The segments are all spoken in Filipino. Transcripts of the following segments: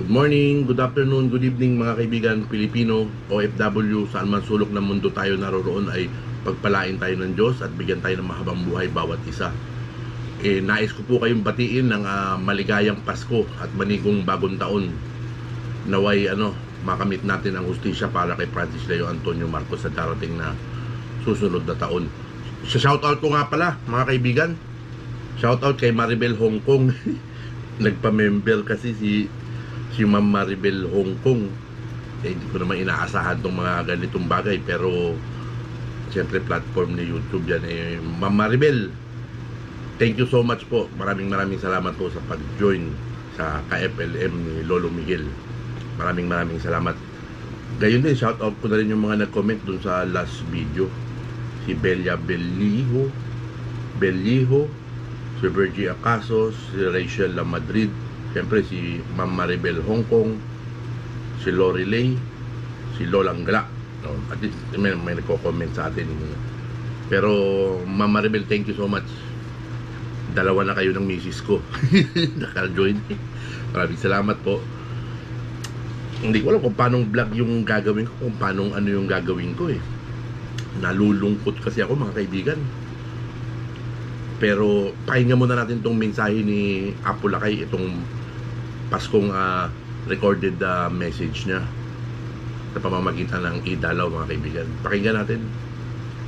Good morning, good afternoon, good evening mga kaibigan Pilipino, OFW, saan man sulok ng mundo tayo naroroon ay pagpalain tayo ng Diyos at bigyan tayo ng mahabang buhay bawat isa. Nais ko po kayong batiin ng maligayang Pasko at manigong bagong taon. Naway makamit natin ang hustisya para kay Francis Leo Antonio Marcos sa darating na susunod na taon. Shoutout ko nga pala mga kaibigan. Shoutout kay Maribel Hong Kong. Nagpa-member kasi si Ma'am Maribel Hong Kong. Hindi ko naman inaasahan tong mga ganitong bagay, pero siyempre platform ni YouTube yan. Ma'am Maribel, thank you so much po. Maraming salamat po sa pag-join sa KFLM ni Lolo Miguel. Maraming salamat. Gayon din, shout out ko na rin yung mga nag-comment dun sa last video. Si Belia Bellijo, si Virgie Acasos, si Rachel La Madrid, siyempre si Ma'am Maribel Hong Kong, si Lori Lay, si Lolang Gla. At least may nagko-comment sa atin. Pero Ma'am Maribel, thank you so much. Dalawa na kayo ng misis ko naka-join. Maraming salamat po. Hindi ko alam kung paanong vlog yung gagawin ko, kung paanong yung gagawin ko eh. Nalulungkot kasi ako mga kaibigan. Pero pakinggan muna natin itong mensahe ni Apo Lakay, itong Paskong recorded message niya sa pamamagitan ng Idalaw mga kaibigan. Pakinggan natin.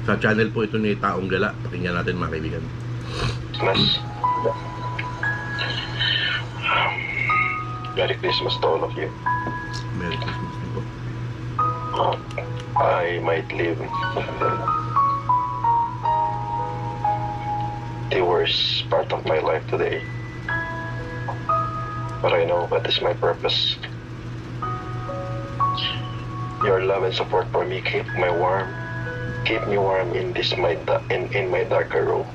Sa channel po ito ni Taong Gala. Pakinggan natin mga kaibigan. Merry Christmas to all of you. Merry Christmas din po. I might live the worst part of my life today, but I know that is my purpose. Your love and support for me keep me warm in my darker room.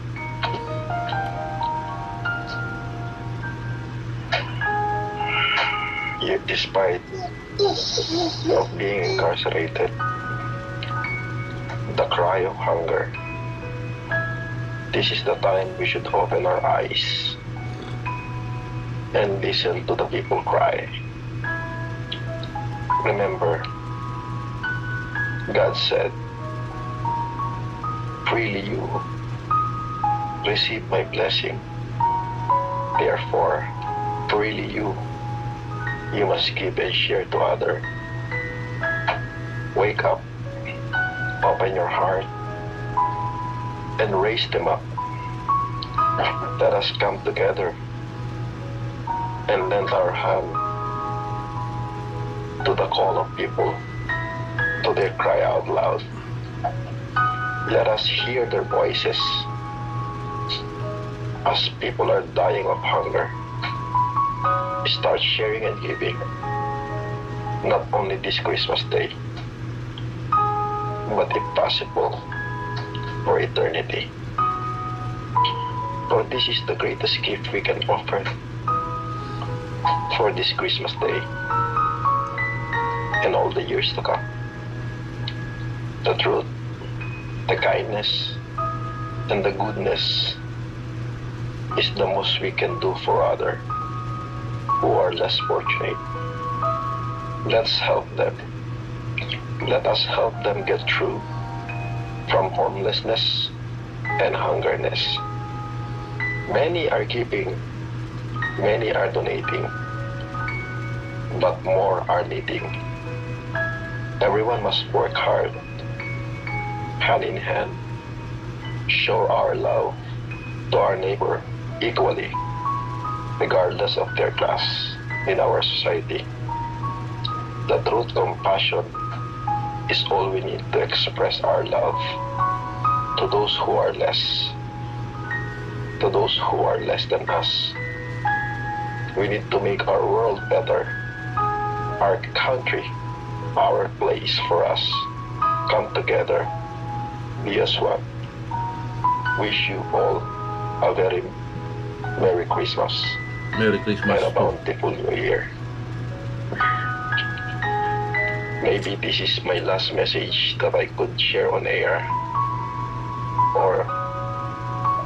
Yet despite of being incarcerated, the cry of hunger, this is the time we should open our eyes and listen to the people cry. Remember, God said, freely you receive my blessing. Therefore, freely you must give and share to others. Wake up, open your heart, and raise them up. Let us come together and lend our hand to the call of people, to their cry out loud. Let us hear their voices as people are dying of hunger. Start sharing and giving, not only this Christmas day, but if possible, for eternity. For this is the greatest gift we can offer for this Christmas day and all the years to come. The truth, the kindness, and the goodness is the most we can do for others who are less fortunate. Let's help them. Let us help them get through from homelessness and hungerness. Many are giving, many are donating, but more are needing. Everyone must work hard, hand in hand, show our love to our neighbor equally, regardless of their class in our society. The truth compassion is all we need to express our love to those who are less than us. We need to make our world better, our country, our place for us. Come together, be as one. Wish you all a very Merry Christmas. Merry Christmas and a bountiful New Year. Maybe this is my last message that I could share on air, or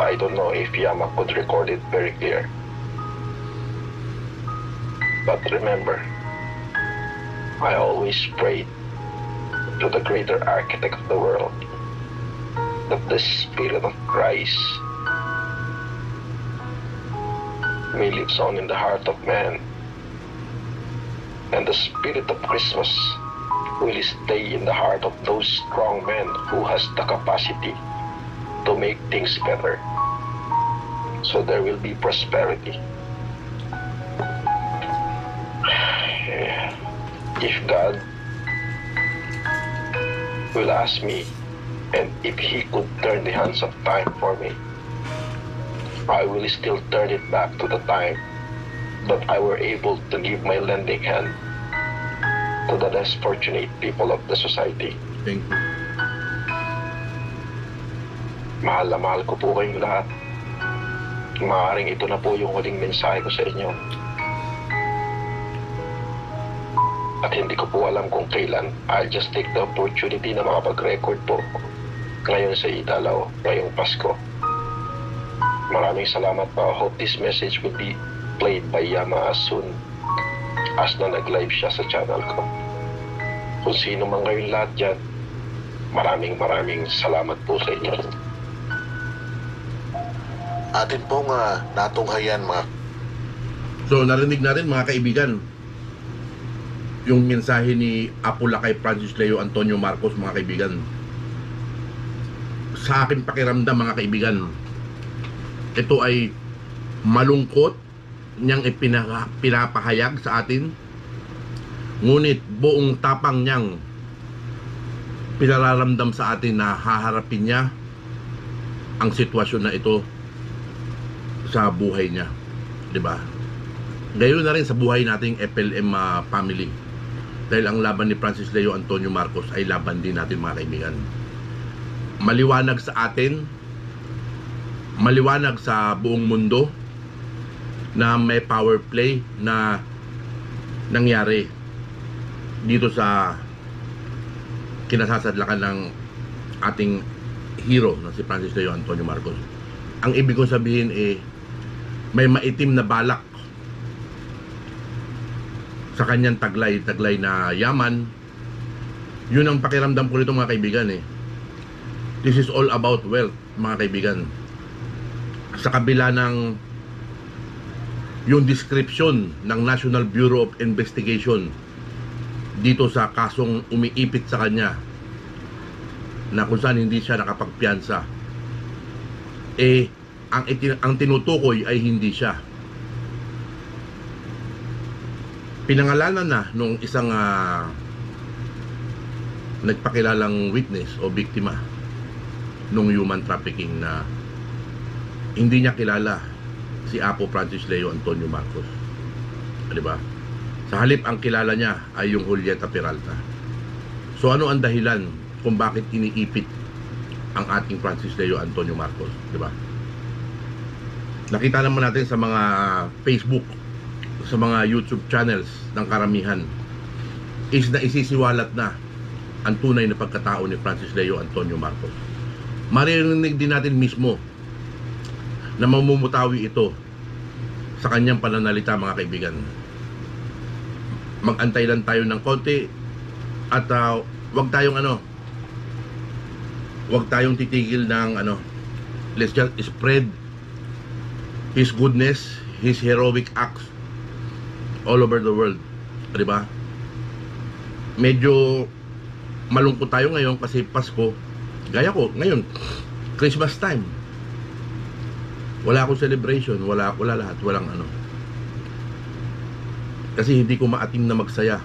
I don't know if Yama could record it very clear. But remember, I always prayed to the greater architect of the world that the Spirit of Christ may lives on in the heart of man, and the spirit of Christmas will stay in the heart of those strong men who has the capacity to make things better. So there will be prosperity. If God will ask me, and if He could turn the hands of time for me, I will still turn it back to the time that I were able to give my lending hand to the less fortunate people of the society. Thank you. Mahal na mahal ko po kayong lahat. Maaaring ito na po yung huling mensahe ko sa inyo. At hindi ko po alam kung kailan. I'll just take the opportunity na makapag-record po ngayon sa Idalaw, ngayong Pasko. Maraming salamat po. I hope this message will be played by Yama as soon as na nag-live siya sa channel ko. Kung sino man kayong lahat dyan, maraming salamat po sa inyo. Atin pong natunghayan mga. So narinig natin mga kaibigan yung mensahe ni Apula kay Francis Leo Antonio Marcos, mga kaibigan. Sa akin pakiramdam, mga kaibigan, ito ay malungkot niyang pinapahayag sa atin, ngunit buong tapang niyang pinararamdam sa atin na haharapin niya ang sitwasyon na ito sa buhay niya, 'di ba? Gayon na rin sa buhay nating FLM family, dahil ang laban ni Francis Leo Antonio Marcos ay laban din natin, mga kaibigan. Maliwanag sa atin, maliwanag sa buong mundo na may power play na nangyari dito sa kinasasadlakan ng ating hero na si Francis Leo Antonio Marcos. Ang ibig kong sabihin may maitim na balak sa kanyang taglay na yaman. Yun ang pakiramdam ko nito, mga kaibigan. This is all about wealth, mga kaibigan. Sa kabila ng yung description ng National Bureau of Investigation dito sa kasong umiipit sa kanya, na kung saan hindi siya nakapagpiyansa, ang tinutukoy ay hindi siya. Pinangalanan na nung isang nagpakilalang witness o biktima nung human trafficking na hindi niya kilala si Apo Francis Leo Antonio Marcos, di ba? Sa halip ang kilala niya ay yung Julieta Peralta. So ano ang dahilan kung bakit iniipit ang ating Francis Leo Antonio Marcos, di ba? Nakita naman natin sa mga Facebook, sa mga YouTube channels ng karamihan, is na isisiwalat na ang tunay na pagkatao ni Francis Leo Antonio Marcos. Maririnig din natin mismo na mamumutawi ito sa kanyang pananalita, mga kaibigan. Mag-antay lang tayo ng konti at wag tayong titigil ng let's just spread his goodness, his heroic acts all over the world, di ba? Medyo malungkot tayo ngayon kasi Pasko. Gaya ko ngayon, Christmas time, wala akong celebration, wala lahat, walang kasi hindi ko maatim na magsaya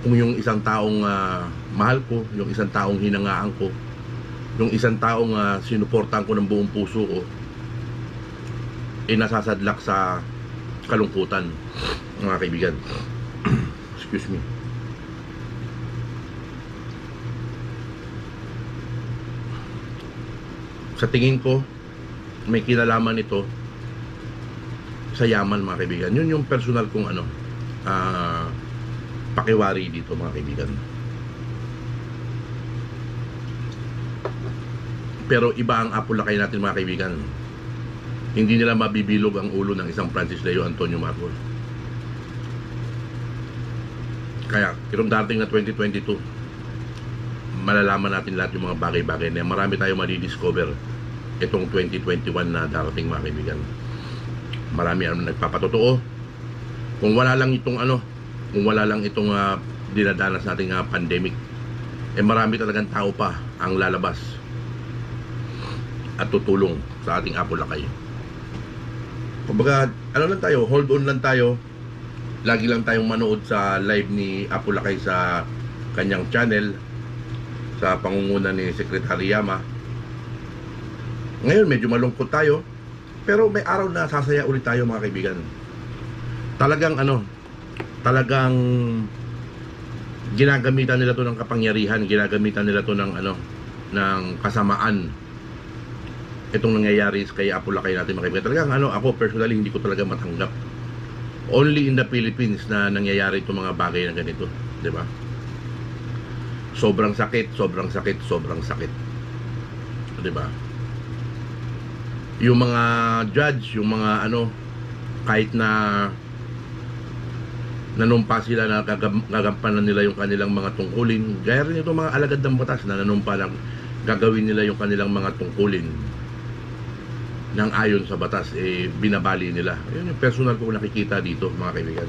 kung yung isang taong mahal ko, yung isang taong hinangaan ko, yung isang taong sinuportahan ko ng buong puso ko, nasasadlak sa kalungkutan, mga kaibigan. Excuse me. Sa tingin ko, may kinalaman ito sa yaman, mga kaibigan. Yun yung personal kong pakiwari dito, mga kaibigan. Pero iba ang apulakay natin, mga kaibigan. Hindi nila mabibilog ang ulo ng isang Francis Leo Antonio Marcos. Kaya, itong dating na 2022, malalaman natin lahat yung mga bagay-bagay na marami tayong madi-discover itong 2021 na darating, mga kaibigan. Marami ang nagpapatotoo. Kung wala lang itong dinadanas nating pandemic, marami talagang tao pa ang lalabas at tutulong sa ating Apulakay. Kumbaga, lang tayo, hold on lang tayo. Lagi lang tayong manood sa live ni Apulakay sa kanyang channel sa pangunguna ni Secretary Yama. Ngayon medyo malungkot tayo, pero may araw na sasaya ulit tayo, mga kaibigan. Talagang ginagamitan nila to ng kapangyarihan, ginagamitan nila to ng ng kasamaan. Itong nangyayari kay Apulakay natin, mga kaibigan. Talagang ako personally hindi ko talaga matanggap. Only in the Philippines na nangyayari itong mga bagay na ganito, di ba? Sobrang sakit, sobrang sakit, sobrang sakit. Di ba? Yung mga judge, yung mga kahit na nanumpa sila na gagampanan nila yung kanilang mga tungkulin, gaya rin itong mga alagad ng batas na nanumpa lang gagawin nila yung kanilang mga tungkulin ng ayon sa batas, binabali nila. Yun yung personal ko nakikita dito, mga kaibigan.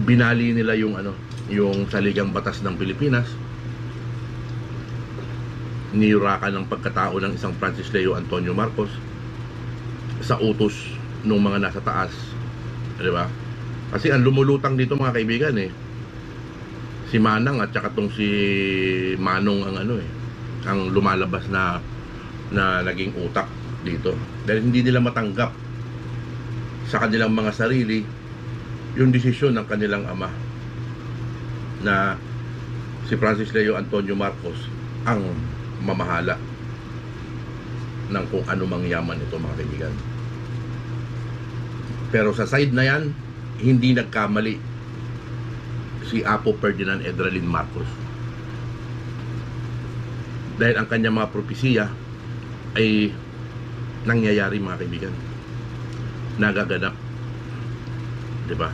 Binali nila yung yung saligang batas ng Pilipinas, niyurakan ng pagkatao ng isang Francis Leo Antonio Marcos sa utos ng mga nasa taas, di ba? Kasi ang lumulutang dito, mga kaibigan, si Manang at saka tong si Manong ang lumalabas na naging utak dito, dahil hindi nila matanggap sa kanilang mga sarili yung desisyon ng kanilang ama na si Francis Leo Antonio Marcos ang mamahala ng kung ano mang yaman ito, mga kaibigan. Pero sa side na yan, hindi nagkamali si Apo Ferdinand Edralin Marcos, dahil ang kanyang mga propesiya ay nangyayari, mga kaibigan, nagaganap, di ba?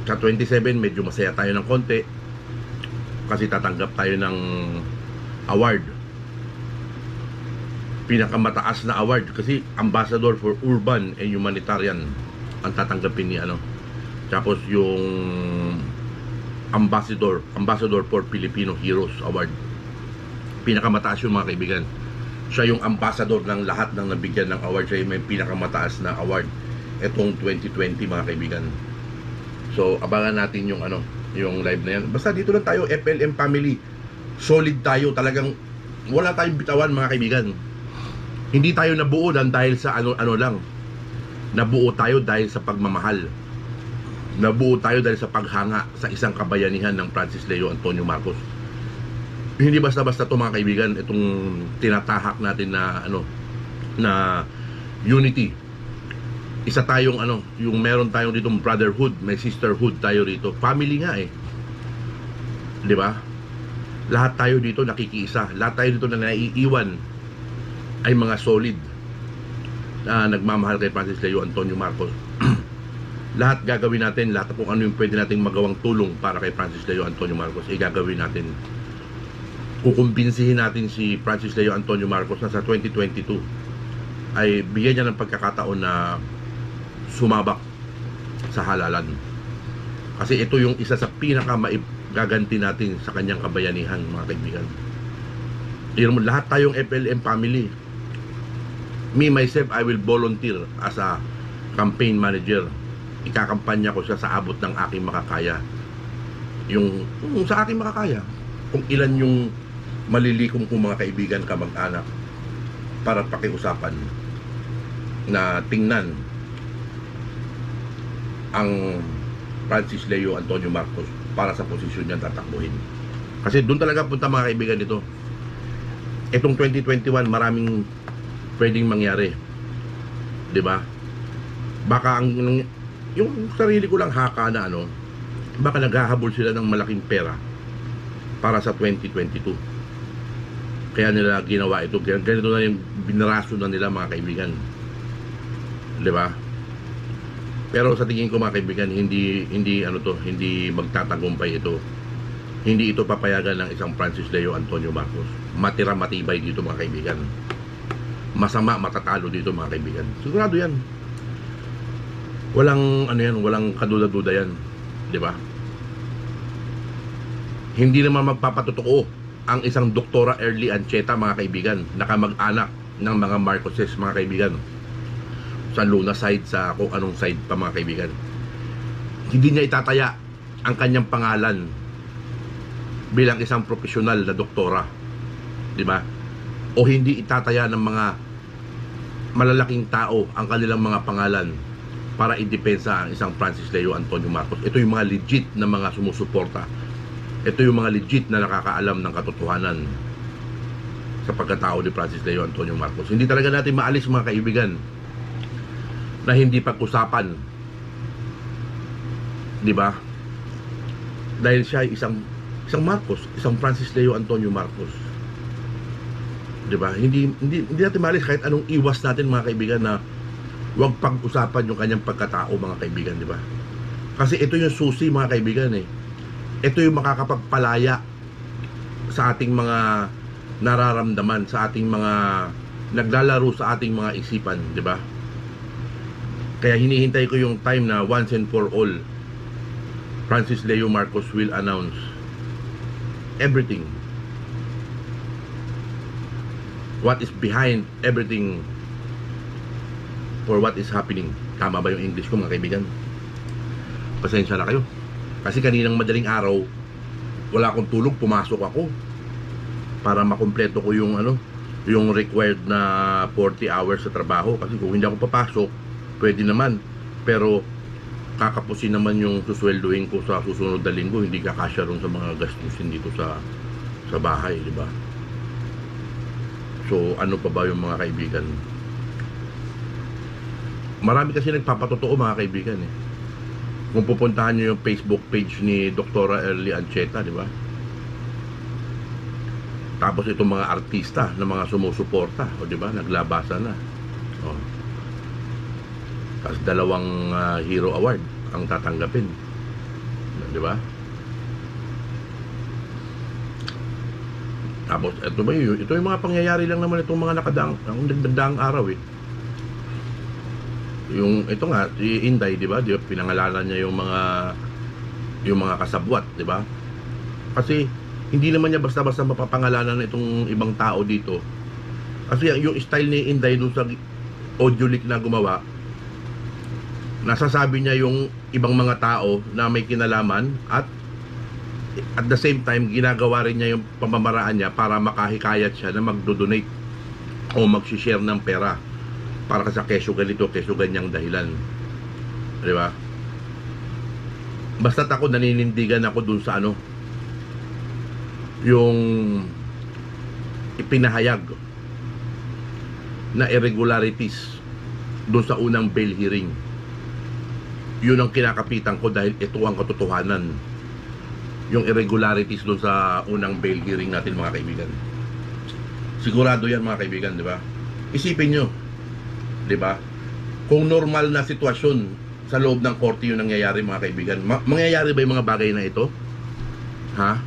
Sa 27 medyo masaya tayo ng konti kasi tatanggap tayo ng award, pinakamataas na award, kasi Ambassador for Urban and Humanitarian ang tatanggapin ni tapos yung Ambassador for Filipino Heroes Award, pinakamataas yung, mga kaibigan. Siya yung ambassador ng lahat ng nabigyan ng award. Siya yung may pinakamataas na award etong 2020, mga kaibigan. So abangan natin yung yung live na yan. Basta dito lang tayo, FLM family, solid tayo, talagang wala tayong bitawan, mga kaibigan. Hindi tayo nabuo dahil sa lang. Nabuo tayo dahil sa pagmamahal. Nabuo tayo dahil sa paghanga sa isang kabayanihan ng Francis Leo Antonio Marcos. Hindi basta-basta to, mga kaibigan, itong tinatahak natin na na unity. Isa tayong yung meron tayong ditong brotherhood, may sisterhood tayo rito. Family nga di ba? Lahat tayo dito nakikiisa. Lahat tayo dito na naiiwan ay mga solid na nagmamahal kay Francis Leo Antonio Marcos. Lahat gagawin natin, lahat kung ano yung pwede nating magawang tulong para kay Francis Leo Antonio Marcos, gagawin natin. Kukumbinsihin natin si Francis Leo Antonio Marcos na sa 2022 ay bigyan niya ng pagkakataon na sumabak sa halalan. Kasi ito yung isa sa pinaka-gaganti natin sa kanyang kabayanihan, mga kaibigan. Lahat tayong FLM family. Me, myself, I will volunteer as a campaign manager. Ikakampanya ko siya sa abot ng aking makakaya. Yung sa aking makakaya. Kung ilan yung malilikom kong mga kaibigan, kamag-anak, para pakiusapan na tingnan ang Francis Leo Antonio Marcos para sa posisyon niya tatakbuhin. Kasi doon talaga punta, mga kaibigan, ito. Itong 2021 maraming pwedeng mangyari, di ba? Baka yung sarili ko lang haka na baka naghahabol sila ng malaking pera para sa 2022. Kaya nila ginawa ito. Ganito na yung binaraso na nila, mga kaibigan, di ba? Pero sa tingin ko mga kaibigan, hindi magtatagumpay ito. Hindi ito papayagan ng isang Francis Leo Antonio Marcos. Matibay dito mga kaibigan. Masama, matatalo dito mga kaibigan. Sigurado yan. Walang kaduda-duda yan. Di ba? Hindi naman magpapatotoo ang isang Doktora Early Ancheta mga kaibigan, nakamag-anak ng mga Marcoses mga kaibigan. Sa Luna side, sa kung anong side pa mga kaibigan. Hindi niya itataya ang kanyang pangalan bilang isang profesional na doktora. Di ba? O hindi itataya ng mga malalaking tao ang kanilang mga pangalan para idepensa ang isang Francis Leo Antonio Marcos. Ito yung mga legit na mga sumusuporta. Ito yung mga legit na nakakaalam ng katotohanan sa pagkatao ni Francis Leo Antonio Marcos. Hindi talaga natin maalis mga kaibigan na hindi pag-usapan. Di ba? Dahil siya ay isang Marcos, isang Francis Leo Antonio Marcos. Di ba? Hindi natin maalis kahit anong iwas natin mga kaibigan na huwag pag-usapan yung kanyang pagkatao mga kaibigan, di ba? Kasi ito yung susi mga kaibigan eh. Ito yung makakapagpalaya sa ating mga nararamdaman, sa ating mga naglalaro sa ating mga isipan, di ba? Kaya hinihintay ko yung time na once and for all Francis Leo Marcos will announce everything, what is behind everything, or what is happening. Tama ba yung English ko mga kaibigan? Pasensya na kayo. Kasi kaninang madaling araw, wala akong tulog, pumasok ako para makumpleto ko yung yung required na 40 hours sa trabaho. Kasi kung hindi ako papasok, pwede naman. Pero kakapusin naman yung susweldoin ko sa susunod na linggo, hindi kakasya ron sa mga gastusin dito sa bahay, di ba? So, ano pa ba yung mga kaibigan? Marami kasi nagpapatotoo mga kaibigan eh. Kung pupuntahan nyo yung Facebook page ni Doktora Early Ancheta, di ba? Tapos itong mga artista na mga sumusuporta, o di ba? Naglabasa na. O. Tapos 2 Hero Award ang tatanggapin. Di ba? Tapos ito yung mga pangyayari lang naman itong mga nagdaang araw eh. Yung ito nga si Inday, di ba? Pinangalanan niya yung mga kasabwat, di ba? Kasi hindi naman niya basta-basta mapapangalanan itong ibang tao dito. Kasi yung style ni Inday dun sa audio leak na gumawa, nasasabi niya yung ibang mga tao na may kinalaman at the same time ginagawa rin niya yung pamamaraan niya para makahikayat siya na magdo-donate o mag-share ng pera para sa keso ganito, keso ganyang dahilan. Di ba? Basta't ako naninindigan ako dun sa yung ipinahayag na irregularities dun sa unang bail hearing. Yun ang kinakapitan ko dahil ito ang katotohanan. Yung irregularities dun sa unang bail hearing natin mga kaibigan. Sigurado yan mga kaibigan, di ba? Isipin nyo, di ba? Kung normal na sitwasyon sa loob ng korte yung nangyayari mga kaibigan, mangyayari ba yung mga bagay na ito? Ha?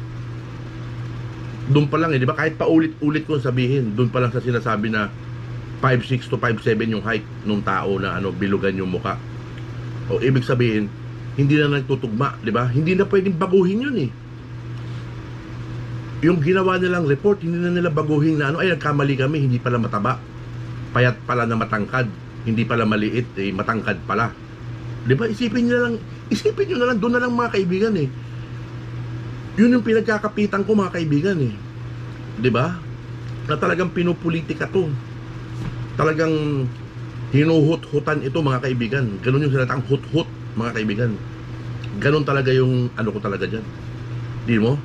Doon pa lang di ba? Kahit paulit-ulit kong sabihin, doon pa lang sa sinasabi na 5'6 to 5'7 yung height nung tao na bilugan yung muka. O ibig sabihin, hindi na nagtutugma, di ba? Hindi na pwedeng baguhin yun eh. Yung ginawa nilang report, hindi na nila baguhin na ay nagkamali kami, hindi pala mataba. Payat pala na matangkad, hindi pala maliit, matangkad pala. Di ba? Isipin nyo na lang, doon na lang mga kaibigan eh. Yun yung pinagkakapitan ko mga kaibigan eh. Di ba? Na talagang pinupolitika to. Talagang hinuhut-hutan ito mga kaibigan. Ganun yung sinatang hut-hut mga kaibigan. Ganun talaga yung ko talaga dyan. Di mo?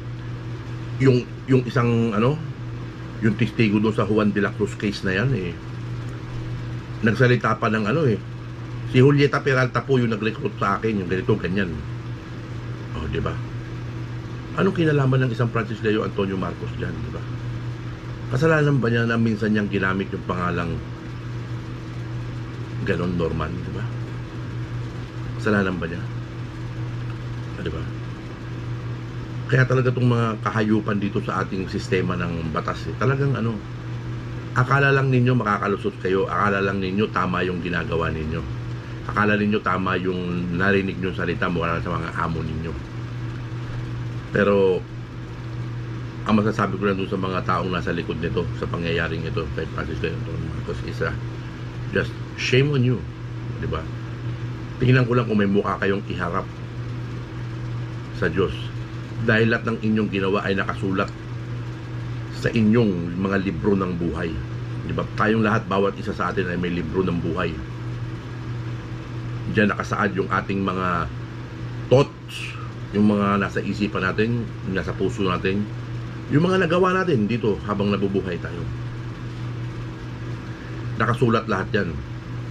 Yung isang yung testigo doon sa Juan de la Cruz case na yan eh. Nagsalita pa ng si Julieta Peralta po yung nag-recruit sa akin, yung ganito, ganyan. Oh, di ba? Anong kinalaman ng isang Francis Leo Antonio Marcos dyan, di ba? Kasalanan ba niya na minsan niyang ginamit yung pangalang ganon Norman, di ba? Kasalanan ba niya? Di ba? Kaya talaga itong mga kahayupan dito sa ating sistema ng batas, talagang akala lang ninyo makakalusot kayo, akala lang ninyo tama yung ginagawa ninyo, akala ninyo tama yung narinig nyo salita mula sa mga amo ninyo. Pero ang masasabi ko lang dun sa mga taong nasa likod nito, sa pangyayaring ito kay Francis Leo Antonio Marcos, is just shame on you, di ba? Tingnan ko lang kung may mukha kayong iharap sa Diyos, dahil lahat ng inyong ginawa ay nakasulat sa inyong mga libro ng buhay, di ba? Tayong lahat, bawat isa sa atin ay may libro ng buhay. Diyan nakasaad yung ating mga thoughts, yung mga nasa isipan natin, nasa puso natin, yung mga nagawa natin dito habang nabubuhay tayo. Nakasulat lahat yan.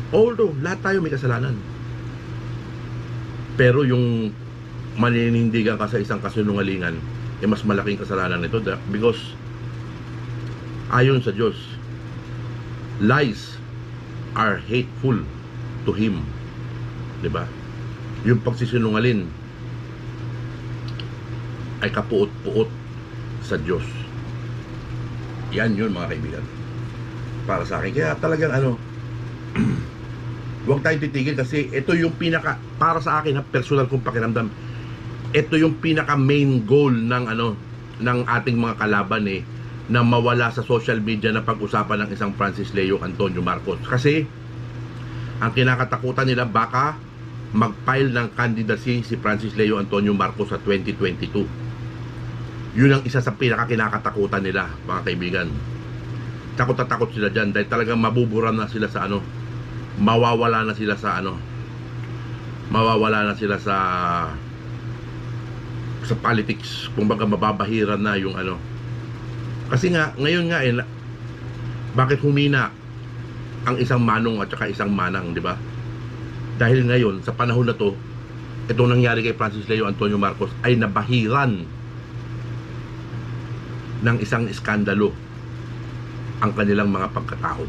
Although lahat tayo may kasalanan, pero yung maninindigan ka sa isang kasinungalingan, mas malaking kasalanan nito, because ayon sa Diyos, lies are hateful to Him, di ba? Yung pagsisinungalin ay kapuot-puot sa Diyos. Yan yun, mga kaibigan, para sa akin. Kaya talagang huwag tayong titigil, kasi ito yung pinaka, para sa akin, personal kong pakiramdam, ito yung pinaka main goal ng ng ating mga kalaban, na mawala sa social media na pag-usapan ng isang Francis Leo Antonio Marcos. Kasi ang kinakatakutan nila, baka mag-file ng candidacy si Francis Leo Antonio Marcos sa 2022. Yun ang isa sa pinaka kinakatakutan nila, mga kaibigan. Takot na takot sila dyan, dahil talagang mabubura na sila sa mawawala na sila sa sa politics. Kumbaga mababahiran na yung kasi nga ngayon nga bakit humina ang isang manong at saka isang manang, di ba? Dahil ngayon sa panahon na to, itong nangyari kay Francis Leo Antonio Marcos ay nabahiran ng isang iskandalo ang kanilang mga pagkatao,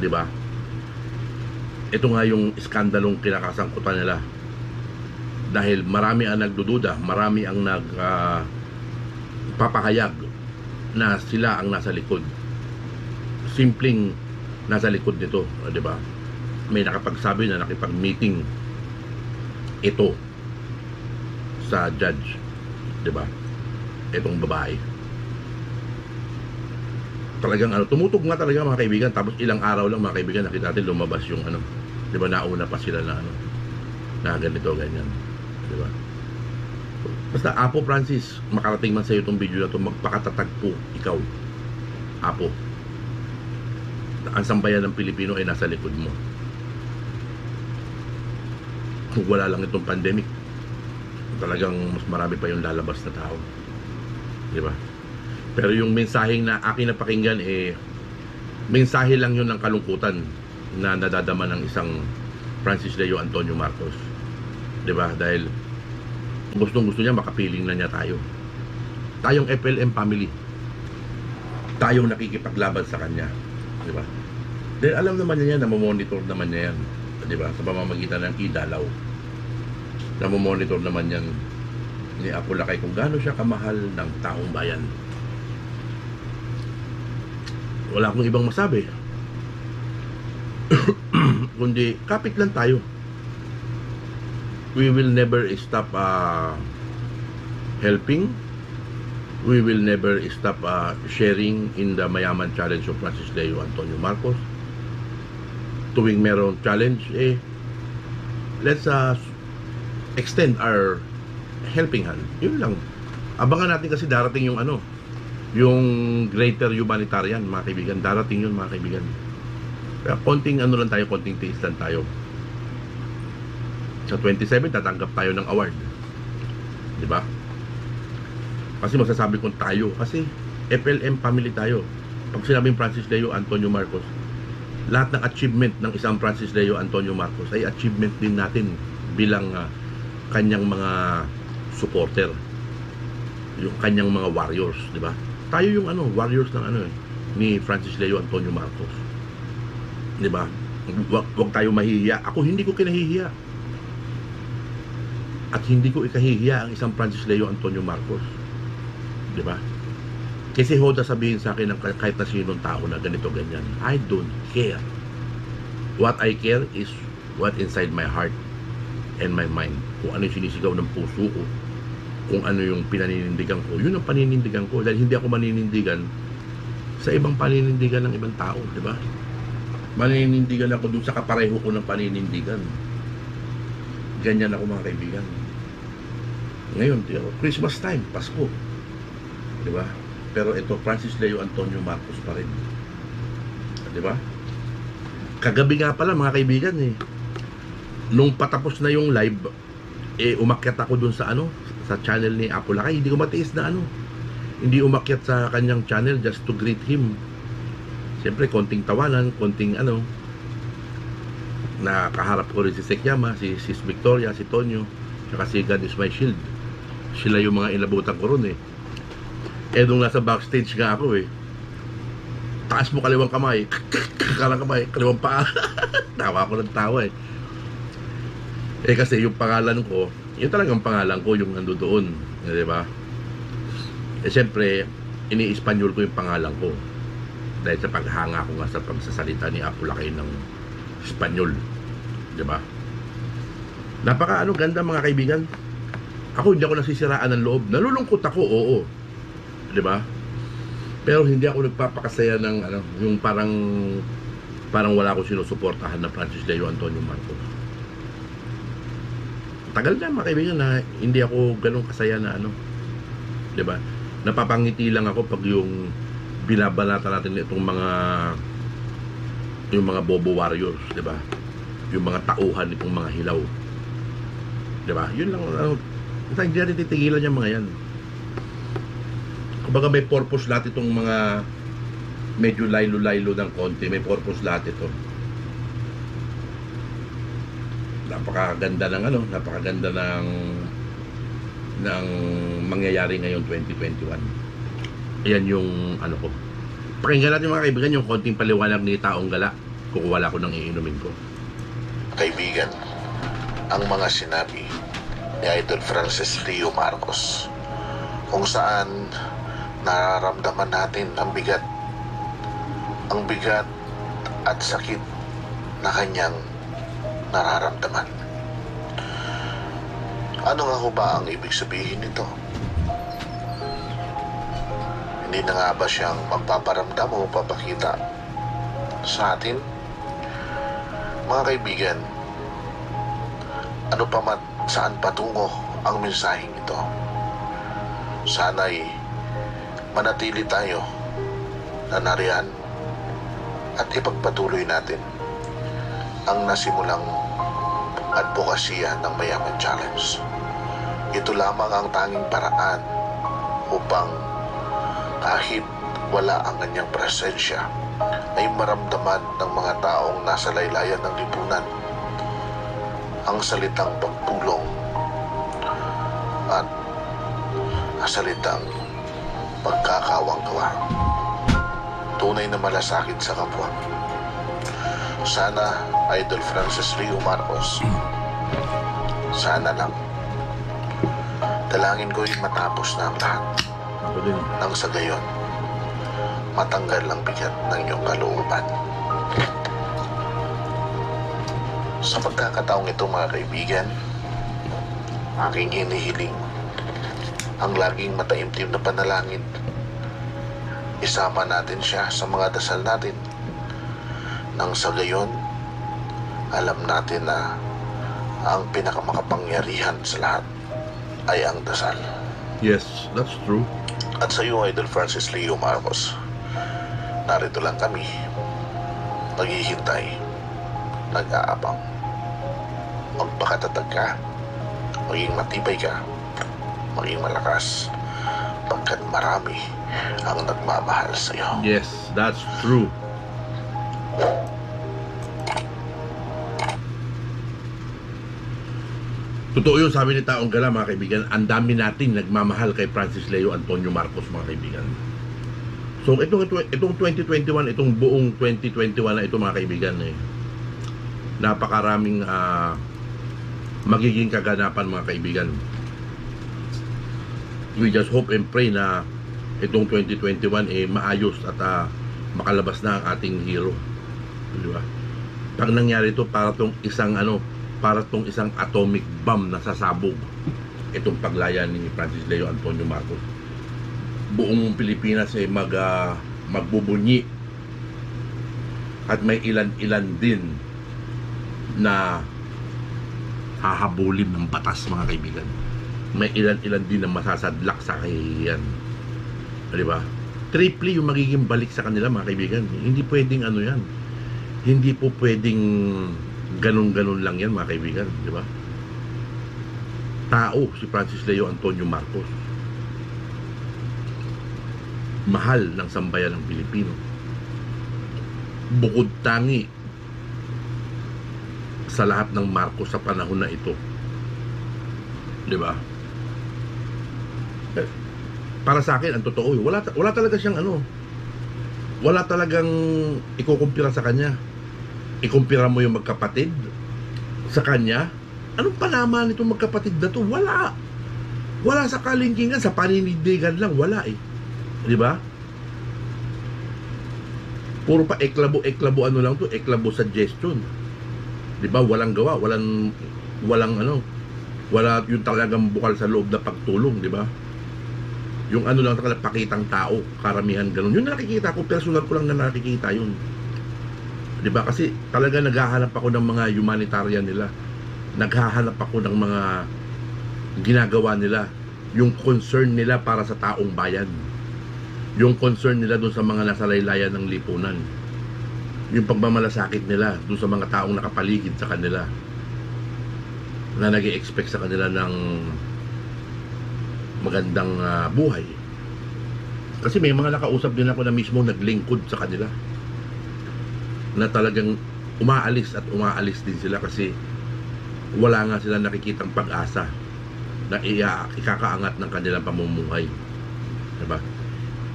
di ba? Ito nga yung iskandalong kinakasangkutan nila, dahil marami ang nagdududa, marami ang papahayag na sila ang nasa likod, simpleng nasa likod nito, di ba? May nakapagsabi na nakipag-meeting ito sa judge, di ba? Itong babae, talagang tumutog nga talaga, mga kaibigan. Tapos ilang araw lang, mga kaibigan, nakita natin lumabas yung di ba, nauna pa sila na na ganito, ganyan, di ba? Basta Apo Francis, makarating man sa iyo itong video na ito, magpakatatag po ikaw, Apo. Ang sambayan ng Pilipino ay nasa likod mo. Kung wala lang itong pandemic, talagang mas marami pa yung lalabas na tao, di ba? Pero yung mensaheng na aking napakinggan, mensahe lang yun ng kalungkutan na nadadama ng isang Francis Leo Antonio Marcos, di ba? Dahil gustong-gusto niya, makapiling na niya tayo. Tayong FLM family, tayong nakikipaglaban sa kanya, di ba? Dahil alam naman niya, namomonitor naman niya yan, di ba? Sa pamamagitan ng idalaw, namomonitor naman yan ni Apo Lakay kung gaano siya kamahal ng taong bayan. Wala akong ibang masabi kundi kapit lang tayo. We will never stop helping. We will never stop sharing in the Mayaman Challenge of Francis Leo Antonio Marcos. Tuwing merong challenge, let's extend our helping hand. Yun lang. Abangan natin, kasi darating yung yung greater humanitarian, mga kaibigan. Darating yun, mga kaibigan. Kaya konting lang tayo, konting tiis lang tayo. Sa 27 tatanggap tayo ng award, di ba? Kasi masasabi kong tayo, kasi FLM family tayo. Pag sinabing Francis Leo Antonio Marcos, lahat ng achievement ng isang Francis Leo Antonio Marcos ay achievement din natin bilang kanyang mga supporter, yung kanyang mga warriors, di ba? Tayo yung warriors ng ni Francis Leo Antonio Marcos, di ba? Wag tayo mahihiya. Ako hindi ko kinahihiya. At hindi ko ikahihiya ang isang Francis Leo Antonio Marcos. Di ba? Kasi hoda sabihin sa akin ng kahit na sinong tao na ganito ganyan. I don't care. What I care is what inside my heart and my mind. Kung ano yung sinisigaw ng puso ko, kung ano yung pinaninindigan ko, yun ang paninindigan ko. Dahil hindi ako maninindigan sa ibang paninindigan ng ibang tao, di ba? Maninindigan ako dun sa kapareho ko ng paninindigan. Ganyan ako mga kaibigan. Ngayon, Christmas time, Pasko, di ba? Pero ito, Francis Leo Antonio Marcos pa rin, di ba? Kagabi nga pala mga kaibigan nung patapos na yung live, umakyat ako dun sa sa channel ni Apolacay. Hindi ko matiis na hindi umakyat sa kanyang channel just to greet him. Siyempre, konting tawanan, konting nakaharap ko rin si Sekyama, si Sis Victoria, si Tonyo, saka si God is my shield. Sila yung mga inabutan ko ron nung nasa backstage nga ako taas mo kaliwang kamay, kalang kamay, kaliwang paa. Tawa ako ng tawa kasi yung pangalan ko, yun talagang pangalan ko yung nando doon, di ba? Siyempre, ini-Espanyol ko yung pangalan ko dahil sa paghanga ko nga sa pagsasalita ni Apolacay ng Espanyol, di ba? Napaka ganda mga kaibigan. Ako hindi ako nasisiraan ng loob. Nalulungkot ako, oo, di ba? Pero hindi ako nagpapakasaya ng yung parang wala akong sinusuportahan na Francis Leo Antonio Marcos. Tagal na mga kaibigan na hindi ako ganun kasaya na di ba? Napapangiti lang ako pag yung binabalata natin itong mga bobo warriors, di ba? Yung mga tauhan itong mga hilaw, di ba? Yun lang hindi natin titigilan yung mga yan. Kumbaga may purpose lahat itong mga medyo laylo-laylo ng konti. May purpose lahat ito. Napakaganda ng mangyayari ngayon 2021. Ayan yung ko. Pakinggan natin mga kaibigan yung konting paliwanag ni Taong Gala. Kukuwala ko ng iinumin ko. Kaibigan, ang mga sinabi ni Idol Francis Leo Marcos, kung saan nararamdaman natin ang bigat at sakit na kanyang nararamdaman. Ano nga ho ba ang ibig sabihin nito? Hindi na nga ba siyang magpaparamdam o papakita sa atin? Mga kaibigan, ano pa man saan patungo ang mensaheng ito, sana'y manatili tayo na nariyan at ipagpatuloy natin ang nasimulang advokasya ng Mayaman Challenge. Ito lamang ang tanging paraan upang kahit wala ang kanyang presensya ay maramdaman ng mga taong nasa laylayan ng lipunan ang salitang pagtulong at salitang pagkakawang-gawa. Tunay na malasakit sa kapwa. Sana, Idol Francis Leo Marcos, sana lang dalangin ko yung matapos na ang lahat nang sa gayon matanggal ang bigat ng iyong kalooban. Sa pagkakataong ito mga kaibigan, aking hinihiling ang laging mataimtim na panalangin. Isama natin siya sa mga dasal natin nang sa gayon alam natin na ang pinakamakapangyarihan sa lahat ay ang dasal. Yes, that's true. At sa iyo, Idol Francis Leo Marcos, narito lang kami, naghihintay, nag-aabang. Magpakatatag ka, maging matibay ka, maging malakas, pagkat marami ang nagmamahal sa iyo. Yes, that's true. Totoo yun, sabi ni Taong Gala mga kaibigan, ang dami natin nagmamahal kay Francis Leo Antonio Marcos mga kaibigan. So itong 2021, itong buong 2021 na ito mga kaibigan napakaraming magiging kaganapan, mga kaibigan. We just hope and pray na itong 2021 maayos at makalabas na ang ating hero, di ba? Pag nangyari ito, para tong isang atomic bomb na sasabog itong paglaya ni Francis Leo Antonio Marcos. Buong Pilipinas magbubunyi at may ilan-ilan din na hahabulin ng batas, mga kaibigan. May ilan-ilan din na masasadlak sa kahihiyan, di ba? Triple yung magiging balik sa kanila, mga kaibigan. Hindi pwedeng yan, hindi po pwedeng ganun-ganun lang yan, mga kaibigan, di ba? Tao si Francis Leo Antonio Marcos, mahal ng sambayan ng Pilipino, bukod tangi sa lahat ng Marcos sa panahon na ito, di ba? Para sa akin, ang totoo, wala talaga siyang wala talagang ikukumpira sa kanya. Ikumpira mo yung magkapatid sa kanya. Anong palaman itong magkapatid na to? Wala sa kalingkingan, sa paninindigan lang, wala di ba? Puro pa eklabo lang to, eklabo suggestion, di ba? Walang gawa, wala yung talagang bukal sa loob na pagtulong, di ba? Yung lang talaga pakitang tao, karamihan ganun. Yun nakikita ko, personal ko lang na nakikita yun, di ba? Kasi talaga naghahanap ako ng mga humanitarian nila, naghahanap ako ng mga ginagawa nila, yung concern nila para sa taong bayan, yung concern nila dun sa mga nasa laylayan ng lipunan, yung pagmamalasakit nila dun sa mga taong nakapaligid sa kanila, na nag-i-expect sa kanila ng magandang buhay. Kasi may mga nakausap din ako na mismo naglingkod sa kanila, na talagang umaalis din sila kasi wala nga sila nakikitang pag-asa na ikakaangat ng kanilang pamumuhay, diba?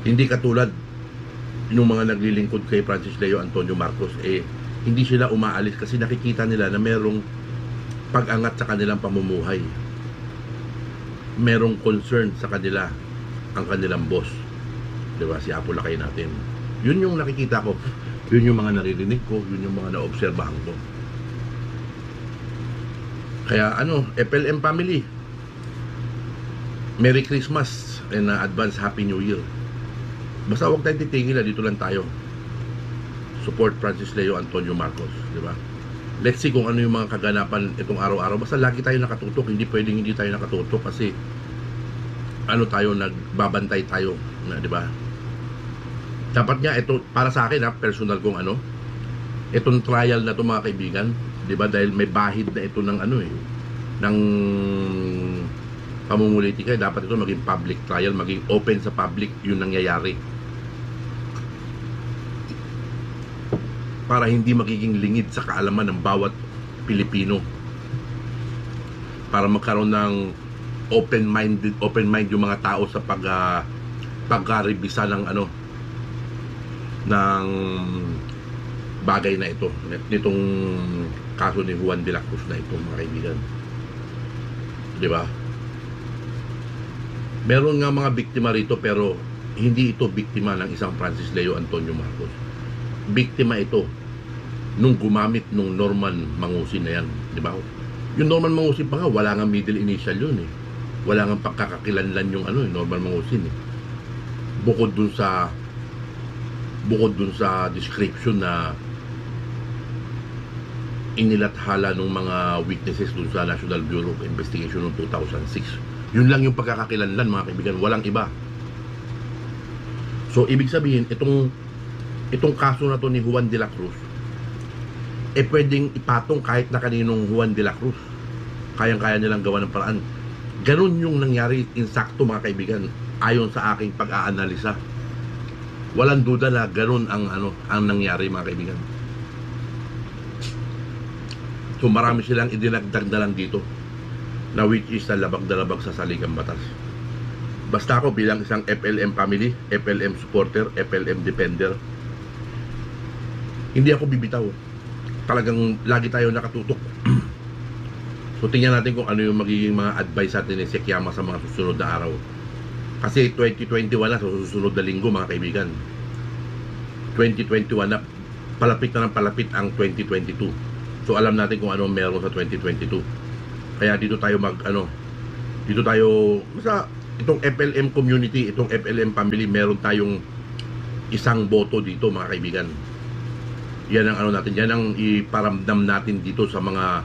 Hindi katulad yung mga naglilingkod kay Francis Leo Antonio Marcos, hindi sila umaalis kasi nakikita nila na merong pag-angat sa kanilang pamumuhay, merong concern sa kanila ang kanilang boss, diba? Si Apo Lakay natin. Yun yung nakikita ko, yun yung mga naririnig ko, yun yung mga naobserbahan ko. Kaya FLM family, Merry Christmas and advance Happy New Year. Basta huwag tayong titigil, dito lang tayo. Support Francis Leo Antonio Marcos, di ba? Let's see kung ano yung mga kaganapan itong araw-araw. Basta lagi tayo nakatutok, hindi pwedeng hindi tayo nakatutok kasi tayo, nagbabantay tayo, di ba? Dapat nga ito, para sa akin personal kong itong trial na ito, mga kaibigan, di ba? Dahil may bahid na ito ng ng pamumulitika, dapat ito maging public trial, maging open sa public yung nangyayari, para hindi magiging lingid sa kaalaman ng bawat Pilipino, para magkaroon ng open mind yung mga tao sa pagrebisa ng ng bagay na ito, nitong kaso ni Juan de la Cruz na ito, mga kaibigan, di ba? Meron nga mga biktima rito, pero hindi ito biktima ng isang Francis Leo Antonio Marcos. Biktima ito nung gumamit nung Norman Mangusin na yan, di ba? Yung Norman Mangusin pa nga, wala nga middle initial yun wala nga pagkakakilanlan yung Norman Mangusin bukod dun sa description na inilathala ng mga witnesses dun sa National Bureau of Investigation noong 2006. Yun lang yung pagkakakilanlan, mga kaibigan, walang iba. So ibig sabihin, itong kaso na to ni Juan de la Cruz, pwedeng ipatong kahit na kaninong Juan de la Cruz. Kayang-kaya nilang gawa ng paraan. Ganun yung nangyari, insakto, mga kaibigan, ayon sa aking pag-aanalisa. Walang duda na ganun ang nangyari, mga kaibigan. So marami silang idinagdag na lang dito, na which is na labag na labag sa saligang batas. Basta ako bilang isang FLM family, FLM supporter, FLM defender, hindi ako bibitaw. Talagang lagi tayo nakatutok So tingnan natin kung ano yung magiging mga advice natin ni Sekiyama sa mga susunod na araw. Kasi 2021 na, sa susunod na linggo mga kaibigan. 2021 na, palapit na ng palapit ang 2022. So alam natin kung ano meron sa 2022. Kaya dito tayo dito tayo sa itong FLM community, itong FLM family, meron tayong isang boto dito mga kaibigan. Yan ang natin, yan ang iparamdam natin dito sa mga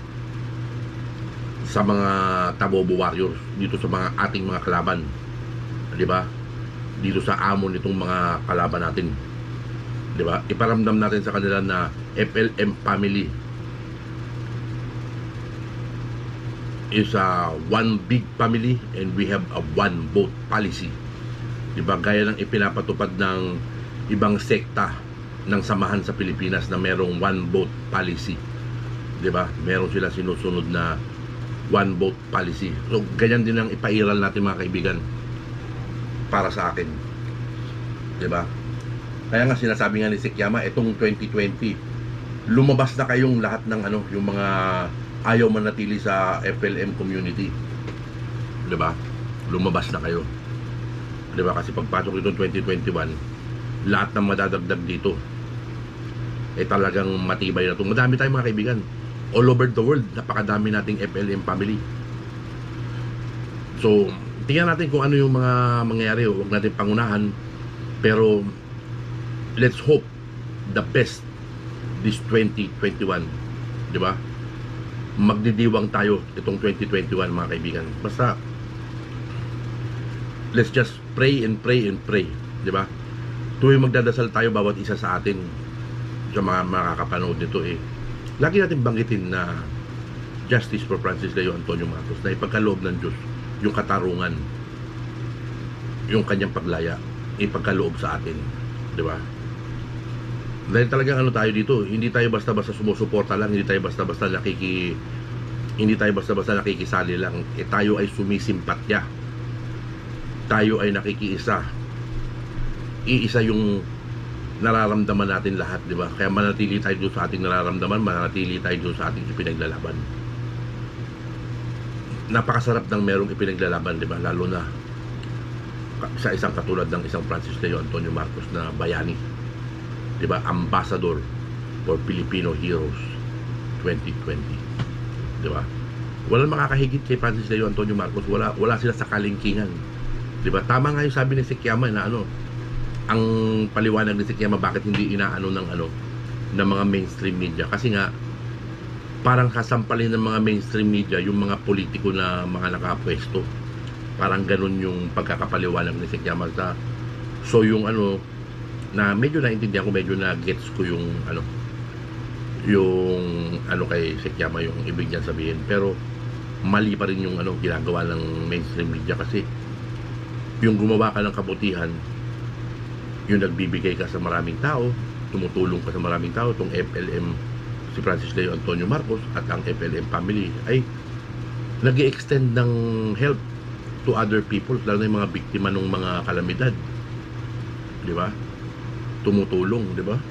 Tabobo Warriors, dito sa mga ating mga kalaban. 'Di ba? Dito sa amon nitong mga kalaban natin. 'Di ba? Iparamdam natin sa kanila na FLM family is one big family and we have a one vote policy. 'Di ba? Gaya ng ipinapatupad ng ibang sekta ng samahan sa Pilipinas na merong one vote policy. 'Di ba? Meron sila sinusunod na one vote policy. So ganyan din ang ipairal natin mga kaibigan para sa akin. 'Di ba? Kaya nga sinasabi nga ni Sekiyama, itong 2020 lumabas na kayong lahat ng yung mga ayaw manatili sa FLM community. 'Di ba? Lumabas na kayo. 'Di ba? Kasi pagpasok nito 2021, lahat ng madadagdag dito talagang matibay na 'to. Madami tayong mga kaibigan. All over the world, napakadami nating FLM family. So, tingnan natin kung ano yung mga mangyayari. Huwag natin pangunahan. Pero, let's hope the best this 2021. Di ba? Magdidiwang tayo itong 2021 mga kaibigan. Basta, let's just pray and pray and pray. Di ba? Tuwing magdadasal tayo bawat isa sa atin sa mga makakapanood nito lagi natin banggitin na justice for Francis Leo Antonio Marcos, na ipagkaloob ng Diyos yung katarungan, yung kanyang paglaya, ipagkaloob sa atin, di ba? Dahil talagang tayo dito, hindi tayo basta-basta sumusuporta lang, hindi tayo basta-basta nakikisali lang, tayo ay sumisimpatya, tayo ay nakikiisa, iisa yung nararamdaman natin lahat, di ba? Kaya manatili tayo doon sa ating nararamdaman, manatili tayo doon sa ating ipinaglalaban. Napakasarap ng merong ipinaglalaban, di ba? Lalo na sa isang katulad ng isang Francis Leo Antonio Marcos na bayani, di ba? Ambassador for Filipino Heroes 2020, di ba? Walang makakahigit kay Francis Leo Antonio Marcos. Wala sila sa kalingkingan, di ba? Tama nga yung sabi ni Sekiyama na ang paliwanag ni Sekiyama bakit hindi inaano ng mga mainstream media, kasi nga parang kasampalin ng mga mainstream media yung mga politiko na mga nakapwesto. Parang ganun yung pagkakapaliwanag ni Sekiyama. So yung na medyo naintindihan ko, medyo na gets ko yung kay Sekiyama, yung ibig niya sabihin, pero mali pa rin yung ginagawa ng mainstream media. Kasi yung gumawa ka ng kabutihan, yung nagbibigay ka sa maraming tao, tumutulong ka sa maraming tao, itong FLM, si Francis Leo Antonio Marcos at ang FLM family ay nag-i-extend ng help to other people, lalo na yung mga biktima ng mga kalamidad, di ba? Tumutulong, di ba?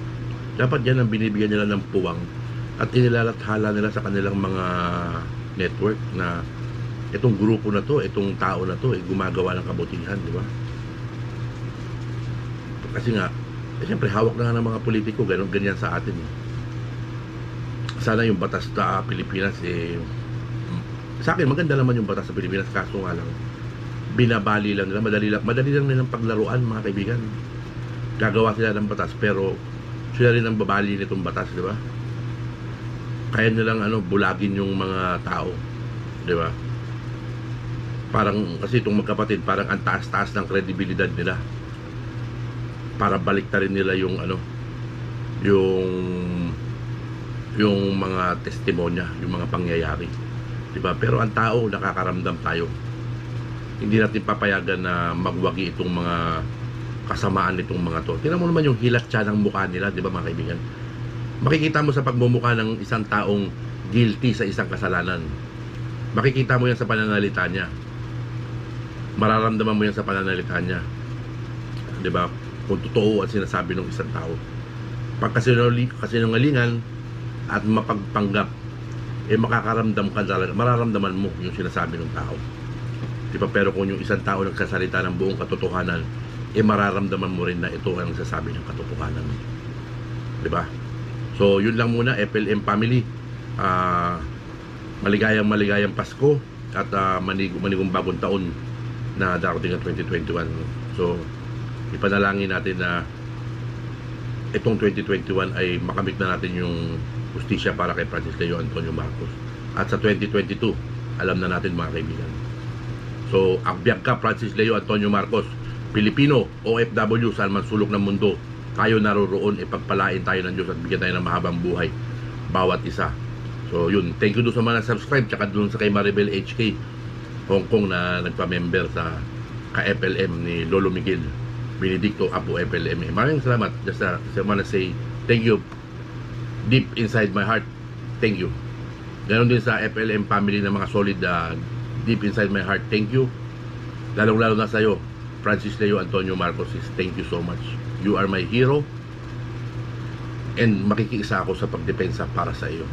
Dapat yan ang binibigyan nila ng puwang at inilalathala nila sa kanilang mga network na itong grupo na to, itong tao na to gumagawa ng kabutihan, di ba? Kasi nga, siyempre hawak na nga ng mga politiko, ganyan sa atin. Sana yung batas sa Pilipinas sa akin maganda naman yung batas sa Pilipinas, kaso nga lang binabali lang nila, madali lang nilang paglaruan mga kaibigan. Gagawa sila ng batas pero sila rin ang babali nitong batas, di ba? Kaya nilang bulagin yung mga tao, di ba? Parang kasi itong magkapatid, parang ang taas-taas ng kredibilidad nila para baliktarin nila yung yung mga testimonya, yung mga pangyayari, diba? Pero ang tao, nakakaramdam tayo. Hindi natin papayagan na magwagi itong mga kasamaan nitong mga to. Tingnan mo naman yung hilatsa ng mukha nila, diba mga kaibigan? Makikita mo sa pagmumukha ng isang taong guilty sa isang kasalanan. Makikita mo yan sa pananalita niya. Mararamdaman mo yan sa pananalita niya, diba? Kung totoo ang sinasabi ng isang tao. Pag kasinungalingan at mapagpanggap, makakaramdam ka talaga, mararamdaman mo yung sinasabi ng tao. Di ba? Pero kung yung isang tao nagsasalita ng buong katotohanan, mararamdaman mo rin na ito ang nagsasabi ng katotohanan. Di ba? So, yun lang muna, FLM family. Maligayang Pasko at manigong bagong taon na darating ang 2021. So, ipanalangin natin na itong 2021 ay makamit na natin yung justisya para kay Francis Leo Antonio Marcos. At sa 2022, alam na natin mga kaibigan. So, agbyag ka Francis Leo Antonio Marcos, Pilipino, OFW, saan man sulok ng mundo, tayo naroroon, ipagpalain tayo ng Diyos at bigyan tayo ng mahabang buhay bawat isa. So yun, thank you doon sa mga subscribe, tsaka doon sa kay Maribel HK Hong Kong na nagpa-member sa ka-FLM ni Lolo Miguel Benedicto Apo FLM. Maraming salamat. Just I wanna say thank you deep inside my heart. Thank you. Ganon din sa FLM family na mga solid, deep inside my heart. Thank you. Lalong-lalo na sa'yo, Francis Leo Antonio Marcos. Thank you so much. You are my hero. And makikiisa ako sa pagdepensa para sa iyo.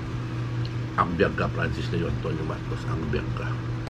Ang biyag ka, Francis Leo Antonio Marcos. Ang biyag ka.